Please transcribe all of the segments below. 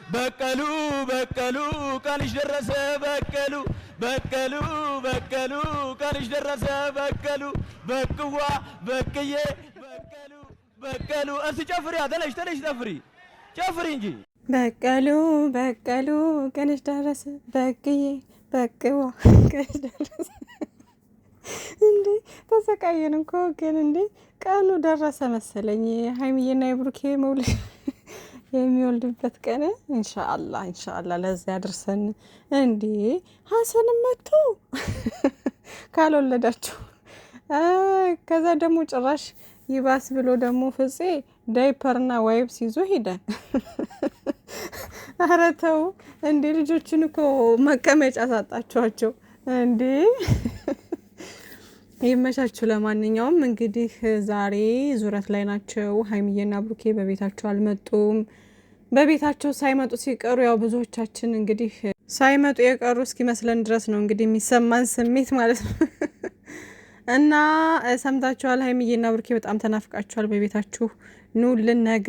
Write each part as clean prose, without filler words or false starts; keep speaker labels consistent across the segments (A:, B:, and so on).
A: በቀሉ በቀሉ ቀንሽ ደረሰ በቀሉ በቀሉ በቀሉ ቀንሽ ደረሰ በቀሉ በቅዋ በቅዬ በቀሉ በቀሉ እስቲ ጨፍሪ ተነሽ ተነሽ ጨፍሪ እንጂ
B: በቀሉ በቀሉ ቀንሽ ደረሰ በቅዬ በቅዋ ቀንሽ ደረሰ። እንዴ ተሰቃየን እኮ ግን እንዴ ቀኑ ደረሰ መሰለኝ። ሀይሚዬና የብሩኬ መውለድ የሚወልድበት ቀን ኢንሻአላህ ለዛ ያድርሰን። እንዴ ሀሰንም መጥቶ ካልወለዳችሁ ከዛ ደግሞ ጭራሽ ይባስ ብሎ ደግሞ ፍፄ ዳይፐርና ዋይፕስ ይዞ ሄደ። ኧረ ተው እንዴ ልጆችን እኮ መቀመጫ ሳጣችኋቸው እንዴ። ይመቻችሁ። ለማንኛውም እንግዲህ ዛሬ ዙረት ላይ ናቸው። ሀይሚዬና ብሩኬ በቤታቸው አልመጡም። በቤታቸው ሳይመጡ ሲቀሩ ያው ብዙዎቻችን እንግዲህ ሳይመጡ የቀሩ እስኪመስለን ድረስ ነው እንግዲህ የሚሰማን ስሜት ማለት ነው። እና ሰምታችኋል። ሀይሚዬና ብሩኬ በጣም ተናፍቃችኋል። በቤታችሁ ኑልን። ነገ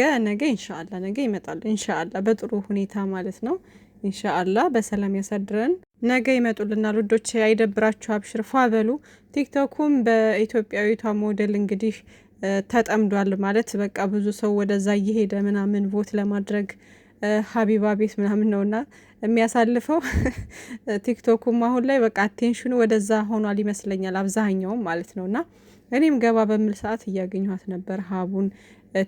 B: ኢንሻአላህ ነገ ይመጣል ኢንሻአላህ በጥሩ ሁኔታ ማለት ነው። ኢንሻአላህ በሰላም ያሳድረን። ነገ ይመጡልናል ውዶች። አይደብራችሁ፣ አብሽር ፏ በሉ። ቲክቶኩም በኢትዮጵያዊቷ ሞዴል እንግዲህ ተጠምዷል ማለት በቃ ብዙ ሰው ወደዛ እየሄደ ምናምን ቮት ለማድረግ ሀቢባ ቤት ምናምን ነውና የሚያሳልፈው። ቲክቶኩም አሁን ላይ በቃ አቴንሽኑ ወደዛ ሆኗል ይመስለኛል አብዛኛውም ማለት ነውና እኔም ገባ በሚል ሰዓት እያገኘኋት ነበር። ሀቡን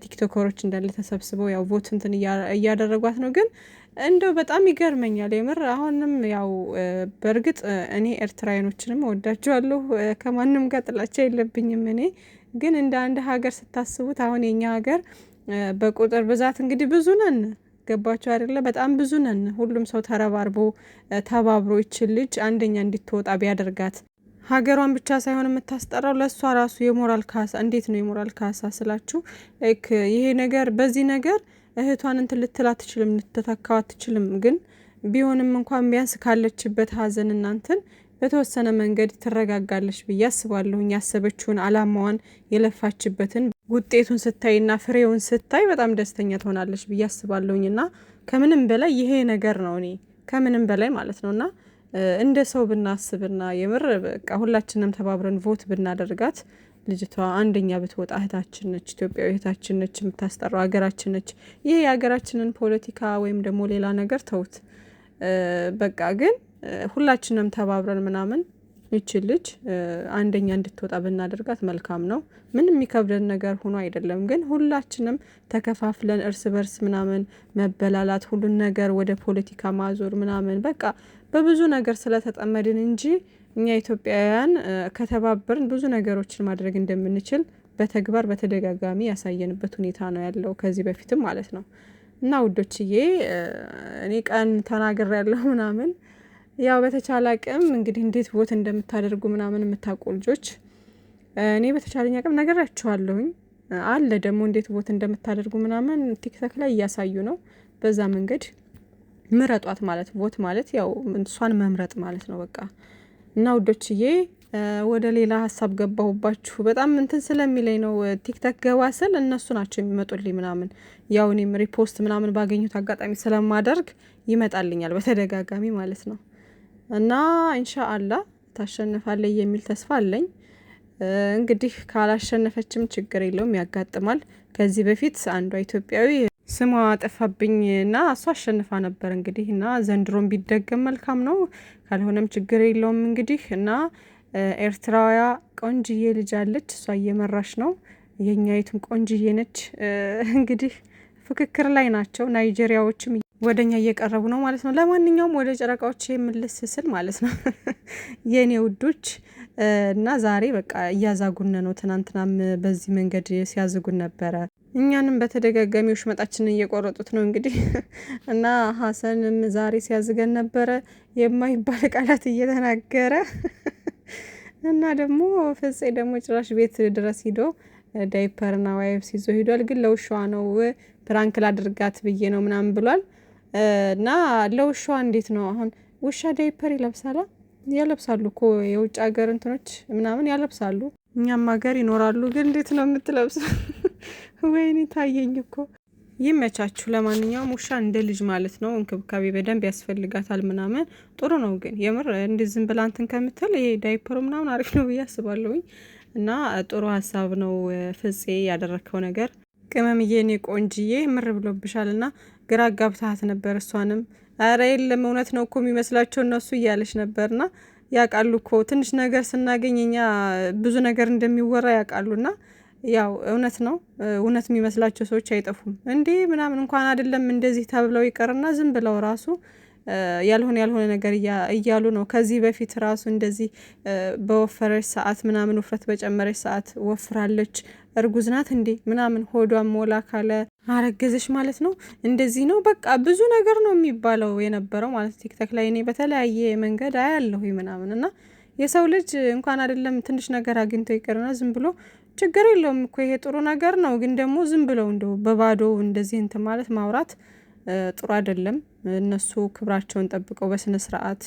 B: ቲክቶከሮች እንዳለ ተሰብስበው ያው ቮት እንትን እያደረጓት ነው። ግን እንደው በጣም ይገርመኛል የምር። አሁንም ያው በእርግጥ እኔ ኤርትራውያኖችንም እወዳቸዋለሁ፣ ከማንም ጋር ጥላቻ የለብኝም። እኔ ግን እንደ አንድ ሀገር ስታስቡት አሁን የኛ ሀገር በቁጥር ብዛት እንግዲህ ብዙ ነን፣ ገባቸው አይደለ? በጣም ብዙ ነን። ሁሉም ሰው ተረባርቦ ተባብሮ ይችል ልጅ አንደኛ እንድትወጣ ቢያደርጋት ሀገሯን ብቻ ሳይሆን የምታስጠራው ለእሷ ራሱ የሞራል ካሳ። እንዴት ነው የሞራል ካሳ ስላችሁ ላይክ ይሄ ነገር በዚህ ነገር እህቷን እንትን ልትል አትችልም፣ ልትተካው አትችልም። ግን ቢሆንም እንኳን ቢያንስ ካለችበት ሀዘን እናንትን በተወሰነ መንገድ ትረጋጋለች ብዬ አስባለሁኝ። ያሰበችውን አላማዋን የለፋችበትን ውጤቱን ስታይና ፍሬውን ስታይ በጣም ደስተኛ ትሆናለች ብዬ አስባለሁኝ። እና ከምንም በላይ ይሄ ነገር ነው እኔ ከምንም በላይ ማለት ነውና እንደ ሰው ብናስብና የምር በቃ ሁላችንም ተባብረን ቮት ብናደርጋት ልጅቷ አንደኛ ብትወጣ እህታችን ነች፣ ኢትዮጵያዊ እህታችን ነች፣ የምታስጠራው ሀገራችን ነች። ይሄ የሀገራችንን ፖለቲካ ወይም ደግሞ ሌላ ነገር ተውት በቃ። ግን ሁላችንም ተባብረን ምናምን ይችል ልጅ አንደኛ እንድትወጣ ብናደርጋት መልካም ነው። ምንም የሚከብደን ነገር ሆኖ አይደለም። ግን ሁላችንም ተከፋፍለን እርስ በርስ ምናምን መበላላት፣ ሁሉን ነገር ወደ ፖለቲካ ማዞር ምናምን በቃ በብዙ ነገር ስለተጠመድን እንጂ እኛ ኢትዮጵያውያን ከተባበርን ብዙ ነገሮችን ማድረግ እንደምንችል በተግባር በተደጋጋሚ ያሳየንበት ሁኔታ ነው ያለው ከዚህ በፊትም ማለት ነው። እና ውዶችዬ እኔ ቀን ተናግሬ ያለሁ ምናምን ያው በተቻለ አቅም እንግዲህ እንዴት ቮት እንደምታደርጉ ምናምን የምታውቁ ልጆች እኔ በተቻለኝ አቅም ነግራችኋለሁኝ። አለ ደግሞ እንዴት ቮት እንደምታደርጉ ምናምን ቲክቶክ ላይ እያሳዩ ነው። በዛ መንገድ ምረጧት ማለት ቮት ማለት ያው እሷን መምረጥ ማለት ነው በቃ። እና ውዶችዬ ወደ ሌላ ሀሳብ ገባሁባችሁ። በጣም እንትን ስለሚለኝ ነው ቲክቶክ ገባ ስል እነሱ ናቸው የሚመጡልኝ ምናምን። ያው እኔም ሪፖስት ምናምን ባገኙት አጋጣሚ ስለማደርግ ይመጣልኛል በተደጋጋሚ ማለት ነው። እና ኢንሻአላህ ታሸንፋለች የሚል ተስፋ አለኝ። እንግዲህ ካላሸነፈችም ችግር የለውም ያጋጥማል። ከዚህ በፊት አንዷ ኢትዮጵያዊ ስሟ ጠፋብኝ እና እሷ አሸንፋ ነበር እንግዲህ። እና ዘንድሮም ቢደገም መልካም ነው፣ ካልሆነም ችግር የለውም እንግዲህ። እና ኤርትራዊያ ቆንጅዬ ልጅ አለች፣ እሷ እየመራች ነው። የኛይቱም ቆንጅዬ ነች። እንግዲህ ፍክክር ላይ ናቸው። ናይጄሪያዎችም ወደኛ እየቀረቡ ነው ማለት ነው። ለማንኛውም ወደ ጨረቃዎች የምልስ ስል ማለት ነው የኔ ውዶች እና ዛሬ በቃ እያዛጉን ነው። ትናንትናም በዚህ መንገድ ሲያዝጉን ነበረ። እኛንም በተደጋጋሚ ወሽመጣችንን እየቆረጡት ነው እንግዲህ። እና ሀሰንም ዛሬ ሲያዝገን ነበረ የማይባል ቃላት እየተናገረ እና ደግሞ ፍፄ ደግሞ ጭራሽ ቤት ድረስ ሂዶ ዳይፐርና ዋይፕስ ይዞ ሂዷል። ግን ለውሻዋ ነው ፕራንክ ላድርጋት ብዬ ነው ምናምን ብሏል። እና ለውሻዋ እንዴት ነው አሁን ውሻ ዳይፐር ይለብሳላ? ያለብሳሉ እኮ የውጭ ሀገር እንትኖች ምናምን ያለብሳሉ። እኛም ሀገር ይኖራሉ። ግን እንዴት ነው የምትለብሰው? ወይኔ ታየኝ እኮ ይመቻችሁ። ለማንኛውም ውሻ እንደ ልጅ ማለት ነው፣ እንክብካቤ በደንብ ያስፈልጋታል ምናምን ጥሩ ነው። ግን የምር እንዲህ ዝም ብላ እንትን ከምትል ይሄ ዳይፐሩ ምናምን አሪፍ ነው ብዬ አስባለሁኝ። እና ጥሩ ሀሳብ ነው ፍፄ ያደረከው ነገር። ቅመምዬ እኔ ቆንጅዬ ምር ብሎብሻል እና ግራ አጋብታት ነበር እሷንም። አረ የለም እውነት ነው እኮ የሚመስላቸው እነሱ እያለች ነበርና ያውቃሉ እኮ ትንሽ ነገር ስናገኝ እኛ ብዙ ነገር እንደሚወራ ያውቃሉና ያው እውነት ነው። እውነት የሚመስላቸው ሰዎች አይጠፉም እንዴ ምናምን እንኳን አይደለም እንደዚህ ተብለው ይቀርና ዝም ብለው ራሱ ያልሆነ ነገር እያሉ ነው። ከዚህ በፊት ራሱ እንደዚህ በወፈረች ሰዓት ምናምን ውፍረት በጨመረች ሰዓት ወፍራለች፣ እርጉዝ ናት እንዴ ምናምን ሆዷን ሞላ ካለ አረገዘች ማለት ነው፣ እንደዚህ ነው በቃ ብዙ ነገር ነው የሚባለው የነበረው ማለት ቲክቶክ ላይ እኔ በተለያየ መንገድ አያለሁ ምናምን። እና የሰው ልጅ እንኳን አይደለም ትንሽ ነገር አግኝቶ ይቀርና ዝም ብሎ ችግር የለውም እኮ ይሄ ጥሩ ነገር ነው። ግን ደግሞ ዝም ብለው እንደው በባዶ እንደዚህ እንትን ማለት ማውራት ጥሩ አይደለም። እነሱ ክብራቸውን ጠብቀው በስነ ስርዓት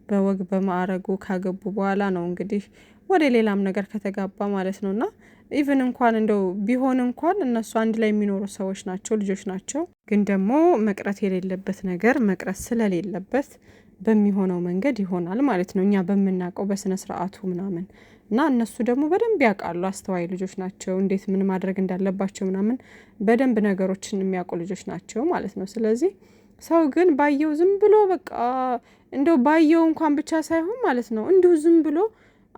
B: በወግ በማዕረጉ ካገቡ በኋላ ነው እንግዲህ ወደ ሌላም ነገር ከተጋባ ማለት ነውና ኢቭን እንኳን እንደው ቢሆን እንኳን እነሱ አንድ ላይ የሚኖሩ ሰዎች ናቸው፣ ልጆች ናቸው። ግን ደግሞ መቅረት የሌለበት ነገር መቅረት ስለሌለበት በሚሆነው መንገድ ይሆናል ማለት ነው፣ እኛ በምናውቀው በስነ ስርዓቱ ምናምን። እና እነሱ ደግሞ በደንብ ያውቃሉ፣ አስተዋይ ልጆች ናቸው። እንዴት ምን ማድረግ እንዳለባቸው ምናምን በደንብ ነገሮችን የሚያውቁ ልጆች ናቸው ማለት ነው። ስለዚህ ሰው ግን ባየው ዝም ብሎ በቃ እንደው ባየው እንኳን ብቻ ሳይሆን ማለት ነው እንዲሁ ዝም ብሎ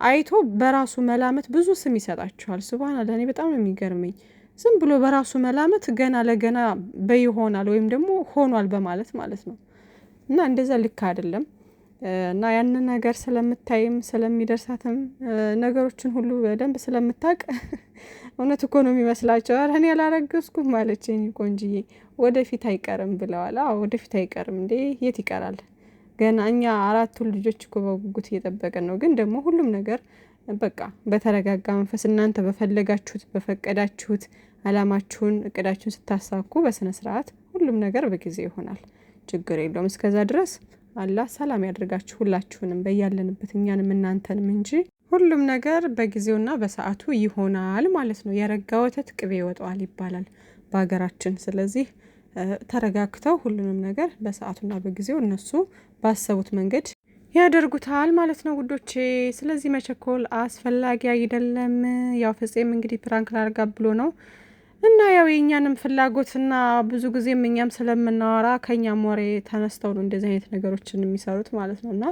B: አይቶ በራሱ መላመት ብዙ ስም ይሰጣቸዋል። ሱብሃንአላህ እኔ በጣም ነው የሚገርመኝ። ዝም ብሎ በራሱ መላመት ገና ለገና በይሆናል ወይም ደግሞ ሆኗል በማለት ማለት ነው። እና እንደዛ ልክ አይደለም። እና ያንን ነገር ስለምታይም ስለሚደርሳትም ነገሮችን ሁሉ በደንብ ስለምታውቅ እውነት እኮ ነው የሚመስላቸው። ኧረ እኔ ያላረገዝኩም ማለች የኔ ቆንጅዬ። ወደፊት አይቀርም ብለዋል። አዎ ወደፊት አይቀርም እንዴ የት ይቀራል? ገና እኛ 4 ልጆች እኮ በጉጉት እየጠበቅን ነው። ግን ደግሞ ሁሉም ነገር በቃ በተረጋጋ መንፈስ እናንተ በፈለጋችሁት በፈቀዳችሁት አላማችሁን እቅዳችሁን ስታሳኩ በስነ ስርዓት ሁሉም ነገር በጊዜ ይሆናል። ችግር የለውም። እስከዛ ድረስ አላህ ሰላም ያድርጋችሁ ሁላችሁንም በያለንበት እኛንም እናንተንም እንጂ ሁሉም ነገር በጊዜውና በሰዓቱ ይሆናል ማለት ነው። የረጋ ወተት ቅቤ ይወጣዋል ይባላል በሀገራችን። ስለዚህ ተረጋግተው ሁሉንም ነገር በሰዓቱና በጊዜው እነሱ ባሰቡት መንገድ ያደርጉታል ማለት ነው ውዶቼ። ስለዚህ መቸኮል አስፈላጊ አይደለም። ያው ፍፄም እንግዲህ ፕራንክ ላርጋ ብሎ ነው እና ያው የእኛንም ፍላጎትና ብዙ ጊዜም እኛም ስለምናወራ ከእኛም ወሬ ተነስተው ነው እንደዚህ አይነት ነገሮችን የሚሰሩት ማለት ነው። እና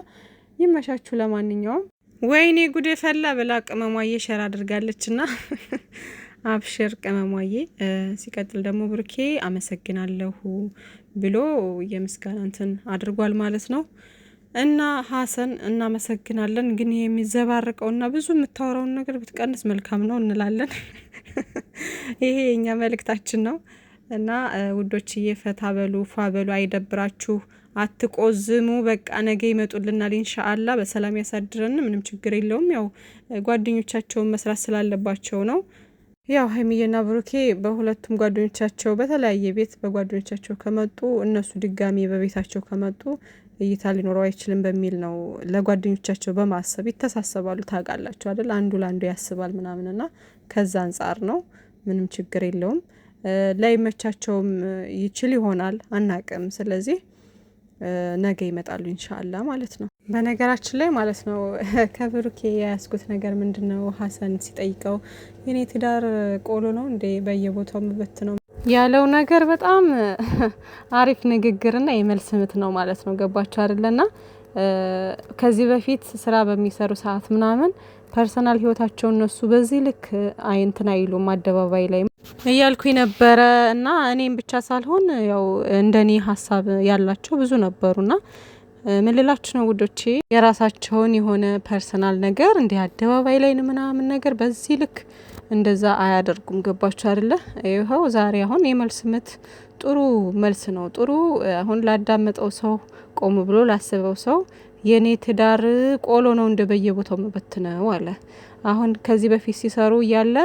B: ይመሻችሁ። ለማንኛውም ወይኔ ጉዴ ፈላ ብላ ቅመሟዬ ሸር አድርጋለችና አብሽር ቅመሟዬ። ሲቀጥል ደግሞ ብሩኬ አመሰግናለሁ ብሎ የምስጋና እንትን አድርጓል ማለት ነው። እና ሀሰን እናመሰግናለን። ግን ይሄ የሚዘባርቀውና ብዙ የምታወራውን ነገር ብትቀንስ መልካም ነው እንላለን። ይሄ የኛ መልእክታችን ነው። እና ውዶችዬ ፈታ በሉ ፏ በሉ፣ አይደብራችሁ፣ አትቆዝሙ። በቃ ነገ ይመጡልናል ኢንሻአላህ። በሰላም ያሳድረን፣ ምንም ችግር የለውም። ያው ጓደኞቻቸውን መስራት ስላለባቸው ነው። ያው ሀይሚዬና ብሩኬ በሁለቱም ጓደኞቻቸው በተለያየ ቤት በጓደኞቻቸው ከመጡ እነሱ ድጋሚ በቤታቸው ከመጡ እይታ ሊኖረው አይችልም በሚል ነው። ለጓደኞቻቸው በማሰብ ይተሳሰባሉ። ታውቃላችሁ አይደል? አንዱ ለአንዱ ያስባል ምናምንና ከዛ አንጻር ነው። ምንም ችግር የለውም። ላይመቻቸውም ይችል ይሆናል አናቅም። ስለዚህ ነገ ይመጣሉ ኢንሻአላህ ማለት ነው። በነገራችን ላይ ማለት ነው ከብሩኬ የያዝኩት ነገር ምንድነው፣ ሀሰን ሲጠይቀው የኔ ትዳር ቆሎ ነው እንዴ በየቦታው ምበት ነው ያለው ነገር በጣም አሪፍ ንግግርና የመልስ ምት ነው ማለት ነው። ገባችሁ አይደለና ከዚህ በፊት ስራ በሚሰሩ ሰዓት ምናምን ፐርሰናል ህይወታቸው እነሱ በዚህ ልክ እንትን አይሉም አደባባይ ላይ እያልኩኝ ነበረ። እና እኔም ብቻ ሳልሆን ያው እንደኔ ሀሳብ ያላቸው ብዙ ነበሩና ምን ልላችሁ ነው ውዶቼ፣ የራሳቸውን የሆነ ፐርሰናል ነገር እንዲህ አደባባይ ላይ ምናምን ነገር በዚህ ልክ እንደዛ አያደርጉም። ገባችሁ አይደለ? ይኸው ዛሬ አሁን የመልስ ምት ጥሩ መልስ ነው። ጥሩ አሁን ላዳመጠው ሰው ቆም ብሎ ላስበው ሰው የኔ ትዳር ቆሎ ነው እንደ በየቦታው መበት ነው አለ። አሁን ከዚህ በፊት ሲሰሩ እያለ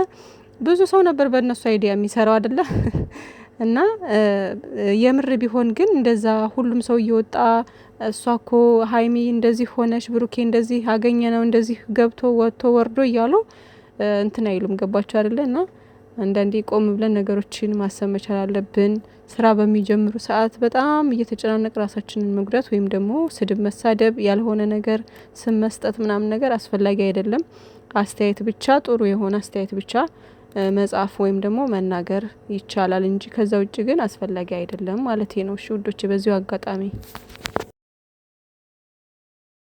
B: ብዙ ሰው ነበር በእነሱ አይዲያ የሚሰራው አይደለ? እና የምር ቢሆን ግን እንደዛ ሁሉም ሰው እየወጣ እሷኮ ሀይሚ እንደዚህ ሆነሽ ብሩኬ እንደዚህ አገኘ ነው እንደዚህ ገብቶ ወጥቶ ወርዶ እያሉ እንትን አይሉም። ገባችሁ አይደለ? እና አንዳንዴ ቆም ብለን ነገሮችን ማሰብ መቻል አለብን። ስራ በሚጀምሩ ሰዓት በጣም እየተጨናነቅ ራሳችንን መጉዳት ወይም ደግሞ ስድብ መሳደብ፣ ያልሆነ ነገር ስም መስጠት ምናምን ነገር አስፈላጊ አይደለም። አስተያየት ብቻ ጥሩ የሆነ አስተያየት ብቻ መጻፍ ወይም ደግሞ መናገር ይቻላል እንጂ ከዛ ውጭ ግን አስፈላጊ አይደለም ማለት ነው። እሺ ውዶቼ በዚሁ አጋጣሚ